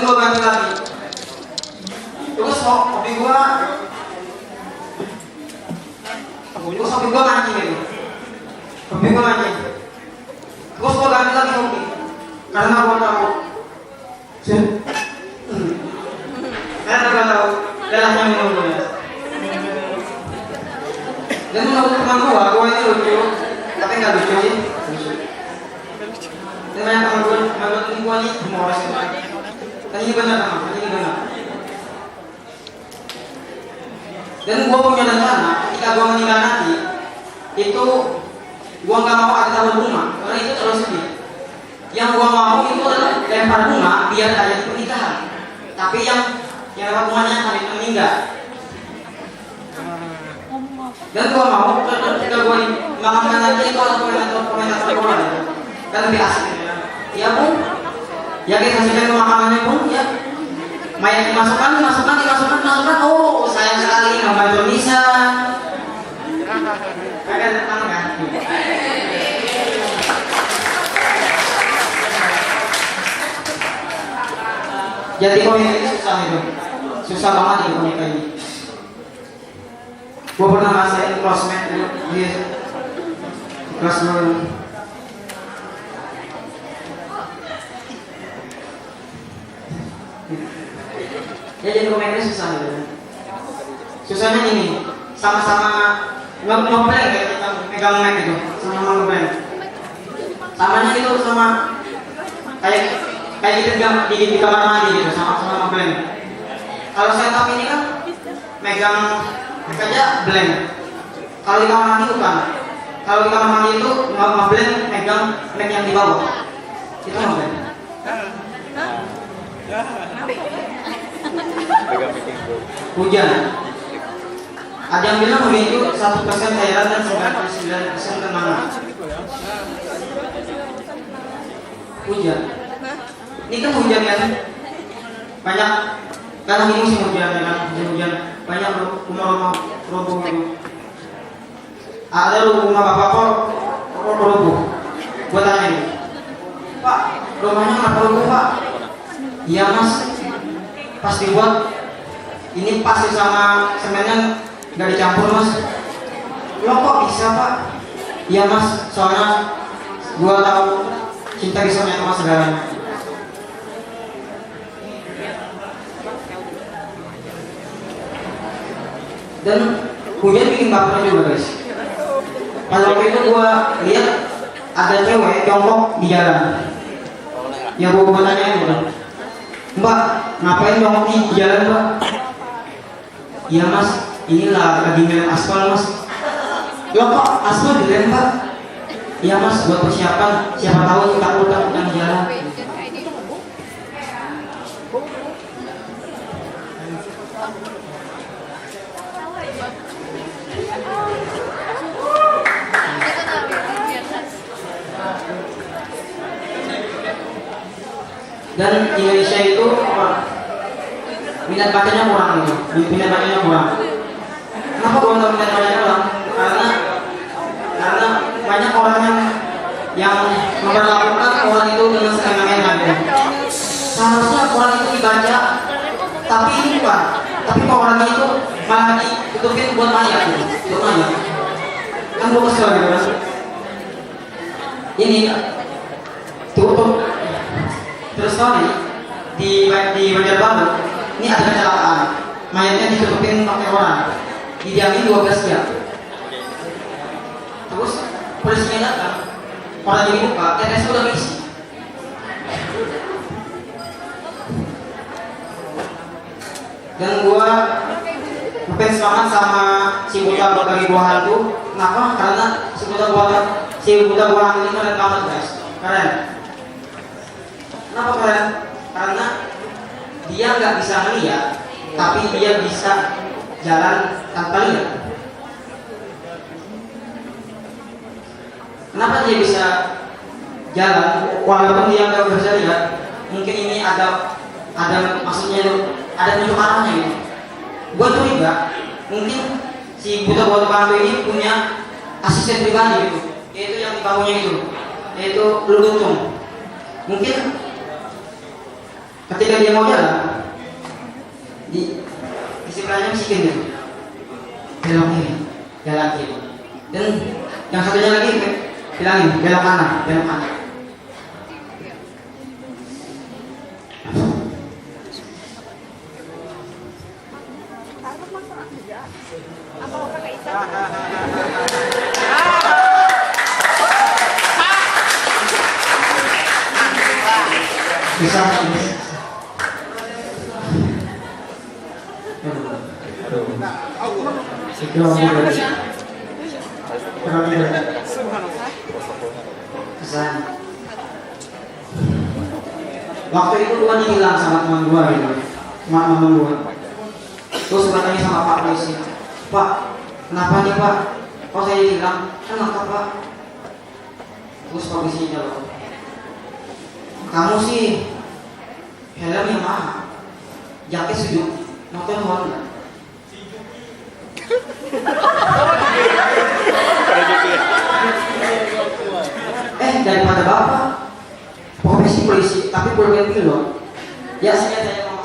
gua ganti lagi. Terus hobi gua mancing gitu. Hobi gua mancing. Terus gua ganti lagi hobi. Karena gua tahu. Karena gua tahu lelahnya minum gua. Dan menurut teman gua ini lucu, tapi nggak lucu sih. Dan banyak teman gua nih humoris gitu. Dan ini benar teman, ini benar. Dan gua punya rencana, ketika gua meninggal nanti, itu gua nggak mau ada taruh bunga, karena itu terlalu sedih. Yang gua mau itu adalah lempar bunga biar ada di pernikahan. Tapi yang lempar bunganya hari meninggal. Dan gua mau ketika gua makamkan nanti itu ada komentar kan lebih asik ya. Ya bu, ya kita hasilkan pemakamannya pun ya. Mayat dimasukkan. Oh, sayang sekali membantu Nisa. Kagak datang kan? Jadi komika ini susah itu, susah banget ya komika ini. Gua pernah ngerasain crossmat di kelas dulu. Ya jadi komika susah gitu. Susahnya gini, sama-sama ngeblend kayak kita megang mic gitu, sama-sama ngeblend. Samanya itu sama kayak kita di kamar mandi gitu, sama-sama ngeblend. Kalau setup ini kan megang aja blend. Kalau di kamar mandi bukan. Kalau di kamar mandi itu ngeblend megang mic yang di bawah. Itu ngeblend. Hujan. Ada yang bilang hujan itu 1% cairan dan 99% kenangan. Hujan. Ini kan hujan kan? Banyak. Karena ini musim hujan ya kan? Hujan. Banyak rumah-rumah roboh gitu. Ada rumah bapak roboh. Gua tanya nih, Pak, rumahnya kenapa roboh Pak? Iya Mas. Pas dibuat ini pasti sama semennya nggak dicampur Mas. Lo kok bisa Pak? Iya Mas, soalnya gua tahu cinta kisahnya sama segalanya. Dan hujan bikin baper juga guys. Pada waktu itu gua lihat ada cewek jongkok di jalan. Ya gua tanya gitu, Mbak, ngapain jongkok di jalan Mbak? Iya Mas, inilah lagi ngelem aspal Mas. Loh kok aspal dilem Pak? Iya Mas, buat persiapan, siapa tahu kita takut di jalan. Dan Indonesia itu minat bacanya kurang gitu. Minat bacanya kurang. Kenapa gua tahu minat bacanya kurang? Karena banyak orang yang memperlakukan orang itu dengan semena-mena gitu. Seharusnya orang itu dibaca, tapi ini bukan. Tapi orang itu malah ditutupin buat mayat gitu. Buat mayat. Kan gua kesel gitu kan. Ini tutup. Terus story di Banjarbaru ini ada kecelakaan, mayatnya ditutupin pakai orang, didiamin 12 jam. Terus polisinya datang, orang jadi buka, TTS udah isi. Dan gua ngefans banget sama si buta berbagi buah hantu. Kenapa? Karena si buta buah hantu ini keren banget guys, keren. Kenapa keren? Karena dia nggak bisa melihat, tapi dia bisa jalan tanpa lihat. Kenapa dia bisa jalan walaupun dia nggak bisa lihat? Mungkin ini ada maksudnya, ada tunjuk arahnya gitu. Gua curiga mungkin si buta hantu ini punya asisten pribadi gitu, yaitu yang di bawahnya itu, yaitu Lulutung. Mungkin Ketika dia mau jalan, di sebelahnya bisikin dia, belok kiri, jalan kiri. Dan yang satunya lagi bilangin belok kanan, belok kanan. Bisa. Kesan. Waktu itu Tuhan hilang sama teman gua gitu, sama teman gua. Terus katanya sama Pak polisi, Pak, kenapa nih Pak? Kok saya hilang? Kan lengkap Pak. Terus polisi jawab, kamu sih helm yang mahal, jaket sejuk, motor Honda. Daripada bapak profesi polisi tapi pulpen dulu ya senjata yang mau